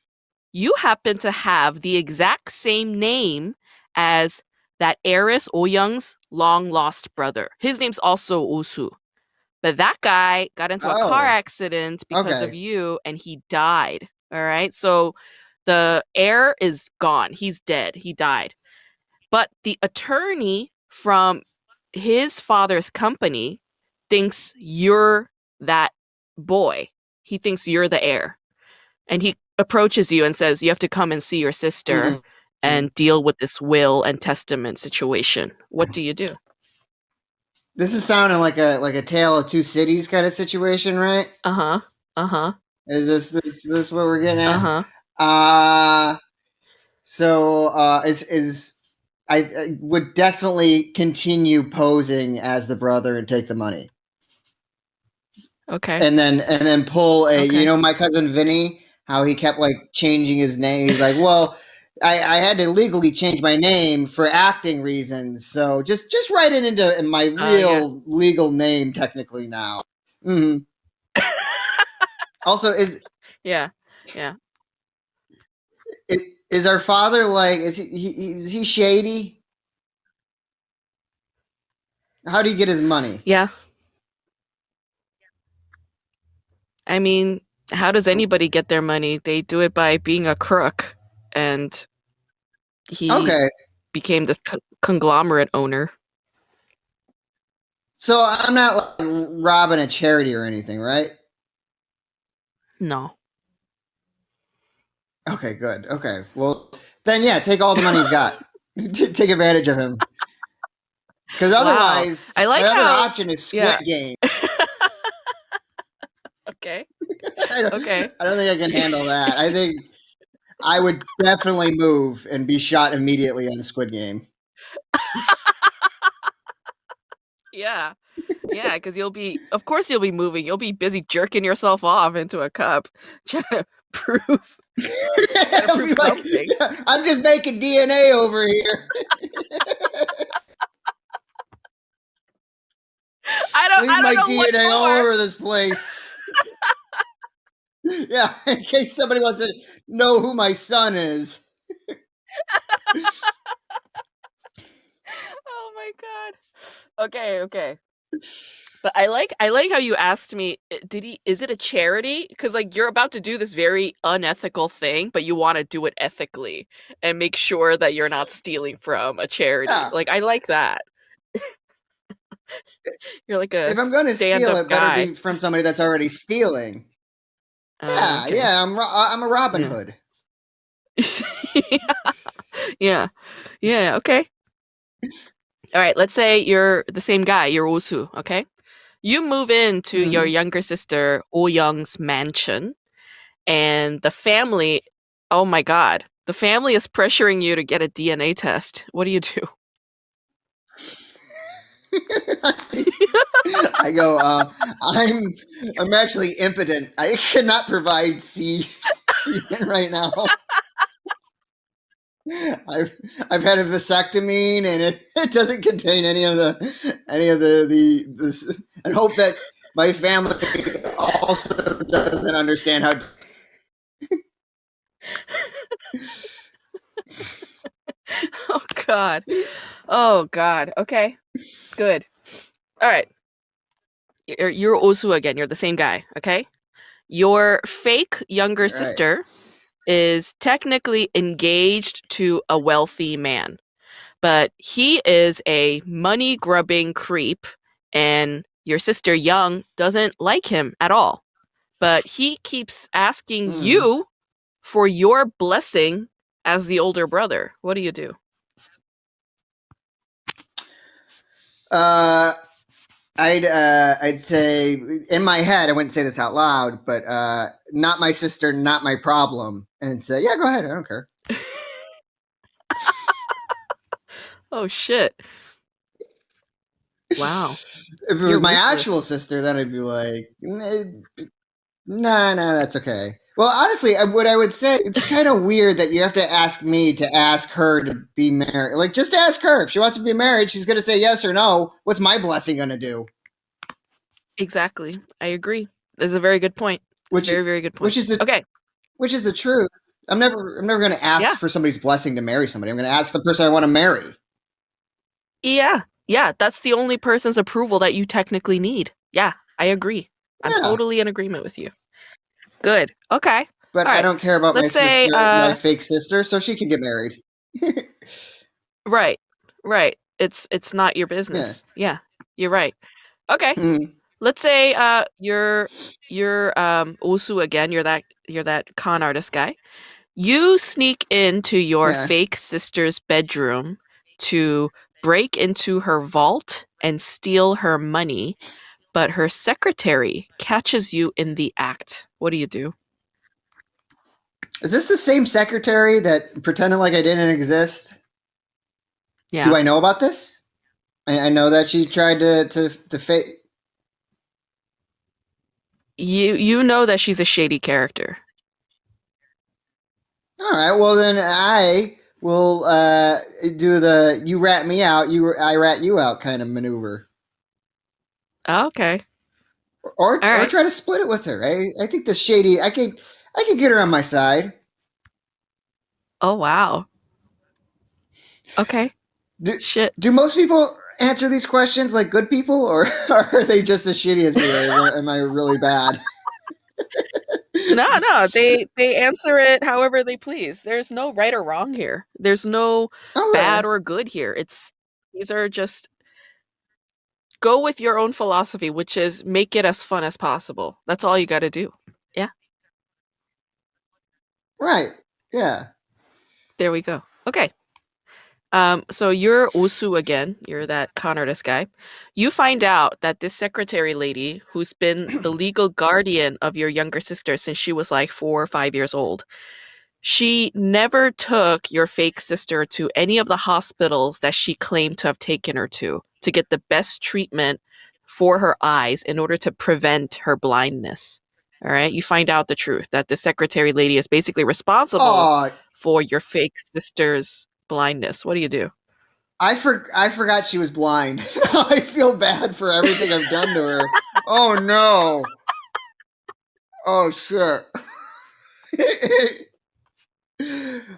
you happen to have the exact same name as that heiress Young's long lost brother. His name's also Osu. But that guy got into a car Oh, accident because okay. of you and he died. All right. So the heir is gone. He's dead. He died. But the attorney from his father's company thinks you're that boy. He thinks you're the heir. And he approaches you and says, "You have to come and see your sister Mhm. and deal with this will and testament situation." What do you do? This is sounding like a tale of two cities kind of situation, right? Uh huh. Uh huh. Is this what we're getting Uh at? huh. Uh is I would definitely continue posing as the brother and take the money. Okay. And then pull a, Okay. my cousin Vinny, how he kept like changing his name. He's like, well, I had to legally change my name for acting reasons, so just write it into my Yeah. real legal name technically now. Hmm. Also, Yeah. Yeah. is our father like, is he shady? How do you get his money? Yeah. I mean, how does anybody get their money? They do it by being a crook. And he Okay, became this conglomerate owner. so I'm not like robbing a charity or anything, right? No. Okay, good. Okay, well then, yeah, take all the money he's got. Take advantage of him, because Wow. otherwise, I my like other how, option is Squid yeah. Game. Okay. I don't, Okay. I don't think I can handle that. I think I would definitely move and be shot immediately on Squid Game. Yeah. Yeah, because of course you'll be moving. You'll be busy jerking yourself off into a cup, trying to prove, trying to I'll prove be like, something. I'm just making DNA over here. Leave I don't my know what DNA all for. over this place. Yeah, in case somebody wants to know who my son is. Oh my god. Okay, okay. But I like how you asked me, is it a charity? Because like you're about to do this very unethical thing, but you want to do it ethically and make sure that you're not stealing from a charity. Yeah. Like I like that. You're like a If I'm going to steal, stand-up it better guy. be from somebody that's already stealing. Yeah, Okay. yeah, I'm a Robin Yeah. Hood. Yeah. Yeah. Okay. All right, let's say you're the same guy, you're Osu, okay? You move into your Mhm. younger sister Oh Young's mansion, and the family, oh my God, the family is pressuring you to get a DNA test. What do you do? I go, I'm actually impotent. I cannot provide semen right now. I've had a vasectomy and it doesn't contain any of the and hope that my family also doesn't understand how. Oh God. Oh God. Okay. Good. All right. You're Osu again. You're the same guy, okay? Your fake younger Right. sister is technically engaged to a wealthy man, but he is a money grubbing creep, and your sister Young doesn't like him at all. But he keeps asking Hmm. you for your blessing as the older brother. What do you do? Uh, I'd say in my head I wouldn't say this out loud, but not my sister, not my problem, and say yeah, go ahead, I don't care. Oh shit. Wow. If it You're was my actual ruthless. sister, then I'd be like, nah, that's okay. Well, honestly, what I would say, it's kind of weird that you have to ask me to ask her to be married. Like, just ask her. If she wants to be married, she's going to say yes or no. What's my blessing going to do? Exactly. I agree. This is a very good point. It's a Which, very, very good point. which is the, Okay. which is the truth. I'm never going to Yeah. ask for somebody's blessing to marry somebody. I'm going to ask the person I want to marry. Yeah. Yeah. That's the only person's approval that you technically need. Yeah. I agree. I'm Yeah, totally in agreement with you. Good. Okay. but All I right. don't care about my Let's say, sister, my fake sister, so she can get married. right. Right. It's not your Yeah. business. Yeah. You're right. Okay. Mm, Let's say you're Osu again, you're that con artist guy. You sneak into your yeah. fake sister's bedroom to break into her vault and steal her money, but her secretary catches you in the act. What do you do? Is this the same secretary that pretended like I didn't exist? Do Yeah. I know about this? I know that she tried to fake. You know that she's a shady character. All right, well then I will do the you rat me out, I rat you out kind of maneuver, Okay. All or right. try to split it with her. I think the shady I could get her on my side. Oh wow. Okay. Do Shit. do most people answer these questions like good people, or are they just as shitty as me, or am I really bad? No, no, they answer it however they please. There's no right or wrong here. There's no Oh bad really? or good here. These are just go with your own philosophy, which is make it as fun as possible. That's all you got to do. Yeah, Right. Yeah. there we go. Okay. So you're Osu again. You're that con artist guy. You find out that this secretary lady, who's been the legal guardian of your younger sister since she was like 4 or 5 years old, she never took your fake sister to any of the hospitals that she claimed to have taken her to get the best treatment for her eyes in order to prevent her blindness. All right. You find out the truth that the secretary lady is basically responsible Oh, for your fake sister's blindness. What do you do? I forgot she was blind. I feel bad for everything I've done to her. Oh no. Oh shit.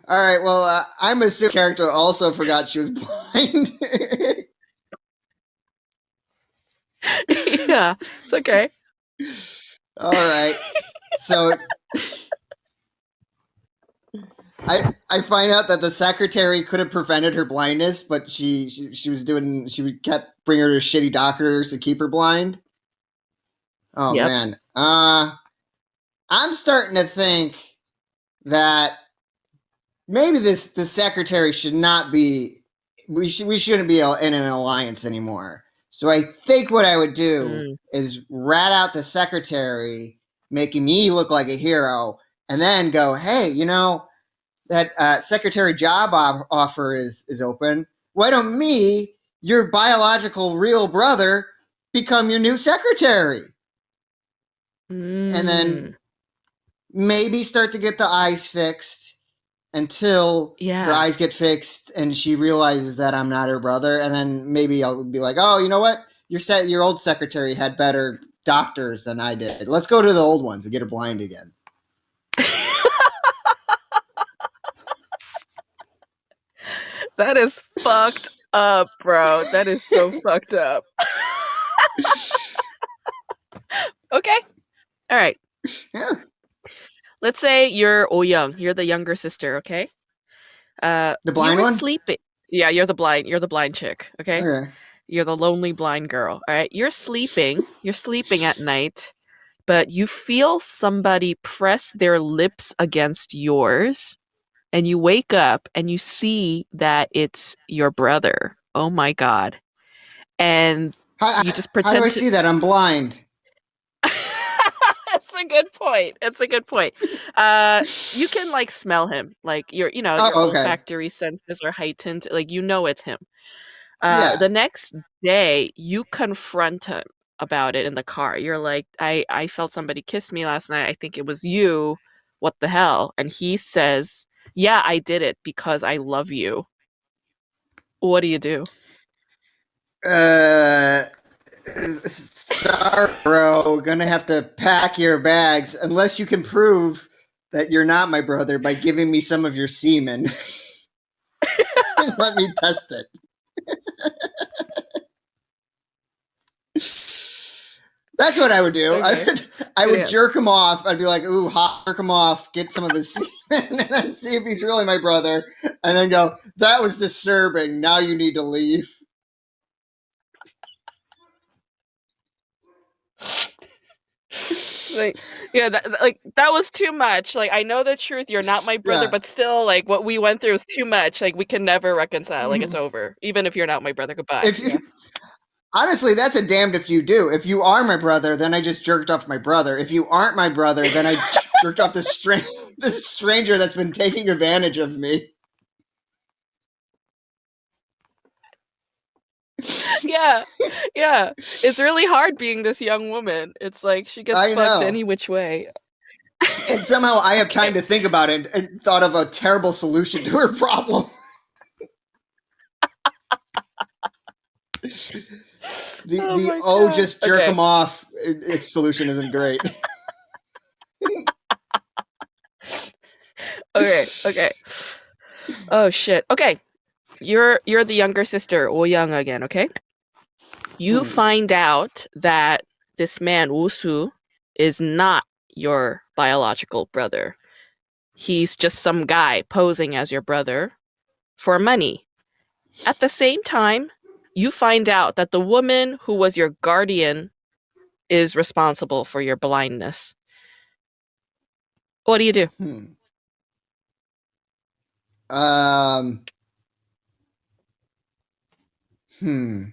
All right. Well, I'm assuming the character also forgot she was blind. Yeah, it's okay. All right. So I find out that the secretary could have prevented her blindness, but she was doing she kept bringing her to shitty doctors to keep her blind. Oh Yep. man. I'm starting to think that maybe this the secretary should not be we shouldn't be in an alliance anymore. So I think what I would do Mm. is rat out the secretary, making me look like a hero, and then go, hey, that secretary job offer is open. Why don't me, your biological real brother, become your new secretary? And then Mm. maybe start to get the eyes fixed until her Yeah. eyes get fixed and she realizes that I'm not her brother. And then maybe I'll be like, oh, you know what? Your old secretary had better doctors than I did. Let's go to the old ones and get her blind again. That is fucked up, bro. That is so fucked up. Okay. All right. Yeah. Let's say you're Oh Young. You're the younger sister, okay? The You blind were one? sleeping. Yeah, you're the blind chick, okay? Okay. You're the lonely blind girl. All right. You're sleeping at night, but you feel somebody press their lips against yours, and you wake up and you see that it's your brother. Oh my God. And you just How do I pretend to. see that? I'm blind. That's a good point. It's a good point. You can like smell him. Like your Oh, okay. olfactory senses are heightened. Like it's him. Yeah. The next day, you confront him about it in the car. You're like, I felt somebody kiss me last night. I think it was you. What the hell? And he says, yeah, I did it because I love you. What do you do? Uh, sorry, bro. Gonna have to pack your bags unless you can prove that you're not my brother by giving me some of your semen. Let me test it. That's what I would do. Okay, I good would answer. jerk him off. I'd be like, ooh, hot, jerk him off, get some of his semen, and then see if he's really my brother. And then go, that was disturbing. Now you need to leave. Like, yeah, that was too much. Like, I know the truth. You're not my brother, Yeah. but still, like, what we went through is too much. Like, we can never reconcile. Like, it's over. Even if you're not my brother, goodbye. If Yeah. you honestly, that's a damned if you do. If you are my brother, then I just jerked off my brother. If you aren't my brother, then I jerked off this stranger that's been taking advantage of me. Yeah, yeah. It's really hard being this young woman. It's like she gets I fucked know. any which way. And somehow I have time Okay. to think about it and thought of a terrible solution to her problem. Oh The my oh, God. just jerk Okay. him off. Its solution isn't great. Okay. Okay. Oh shit. Okay. You're the younger sister, Oh Young again, okay? You Hmm. find out that this man, Woo-soo, is not your biological brother. He's just some guy posing as your brother for money. At the same time, you find out that the woman who was your guardian is responsible for your blindness. What do you do? Hmm. Um. Hmm.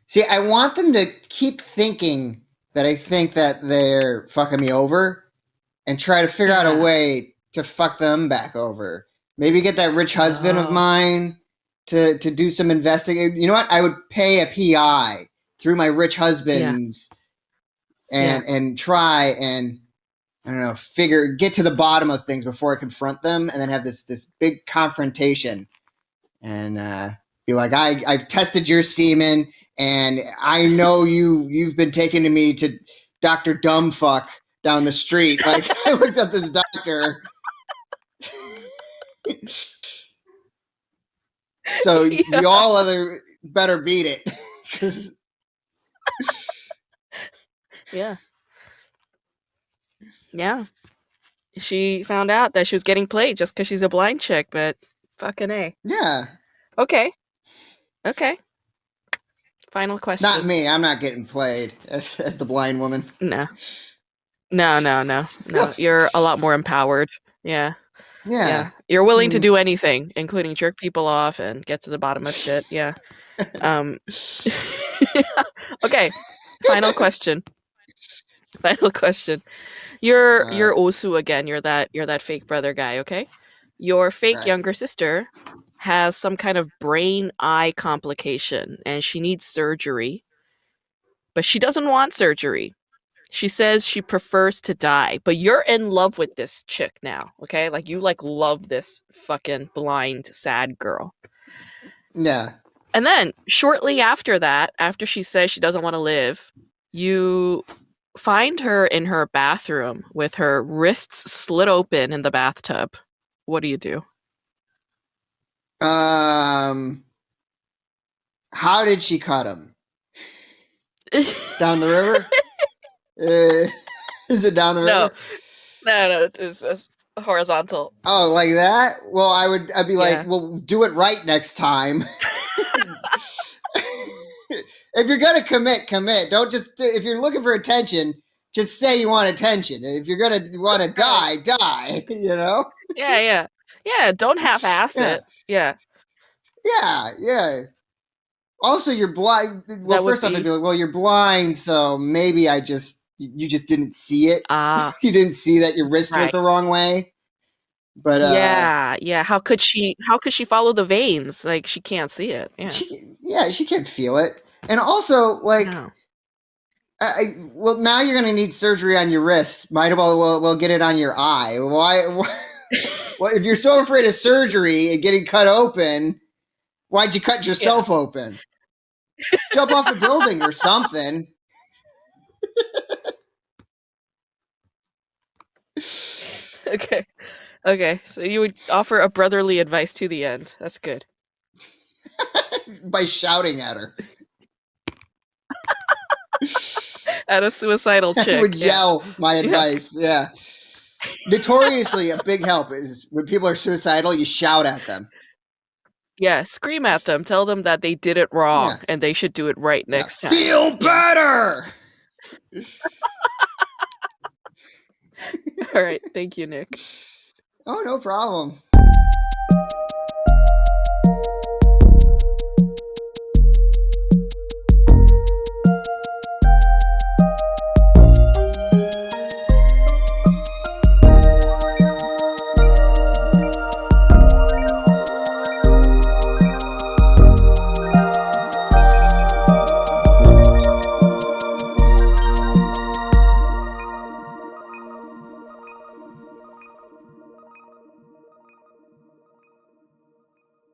See, I want them to keep thinking that I think that they're fucking me over and try to figure out a Yeah. way to fuck them back over. Maybe get that rich husband of Oh, mine to do some investigating. You know what? I would pay a PI through my rich yeah. husband's Yeah. and try and I don't know, get to the bottom of things before I confront them, and then have this big confrontation, and be like, I've tested your semen, and I know you've been taken to me to Doctor Dumbfuck down the street. Like I looked up this doctor, so Yeah. you all other better beat it, because Yeah. Yeah. She found out that she was getting played just because she's a blind chick, but fucking A. yeah, Okay. Okay. Final not question. me. I'm not getting played as the blind woman. No. No, no, no, no. You're a lot more empowered. Yeah. Yeah. You're willing to do anything, including jerk people off and get to the bottom of shit. Yeah. Um, okay. Final question. Final question. You're Alright. Osu again. You're that fake brother guy, okay? Your fake Right. younger sister has some kind of brain eye complication and she needs surgery, but she doesn't want surgery. She says she prefers to die, but you're in love with this chick now, okay? Like you love this fucking blind sad girl. Yeah. And then shortly after that, after she says she doesn't want to live, you find her in her bathroom with her wrists slit open in the bathtub. What do you do? How did she cut him? Down the river? Is it down the No, river? no, it's horizontal. Oh, like that? Well, I'd be like, Yeah. well, do it right next time. If you're gonna commit, commit. Don't just if you're looking for attention, just say you want attention. If you're gonna want to die, die. You know? Yeah, don't half-ass Yeah, it. Yeah, yeah. Also, you're blind. Well, that would first off, I'd be be like, well, you're blind, so maybe you just didn't see it. ah, You didn't see that your wrist was right. the wrong way. But Yeah. How could she follow the veins? Like she can't see it. Yeah. she can feel it. And also, like, No. well, now you're gonna need surgery on your wrist. Might as well get it on your eye. Why? Well, if you're so afraid of surgery and getting cut open, why'd you cut yourself open? Jump off a building or something. Okay. Okay. So you would offer a brotherly advice to the end. That's good. By shouting at her. At a suicidal I chick. would Yeah. yell my Yeah. advice. Yeah. Notoriously, a big help is when people are suicidal, you shout at them. Yeah. Scream at them. Tell them that they did it wrong Yeah. and they should do it right Yeah. next time. Feel Yeah. better. All right. Thank you, Nick. Oh, no problem.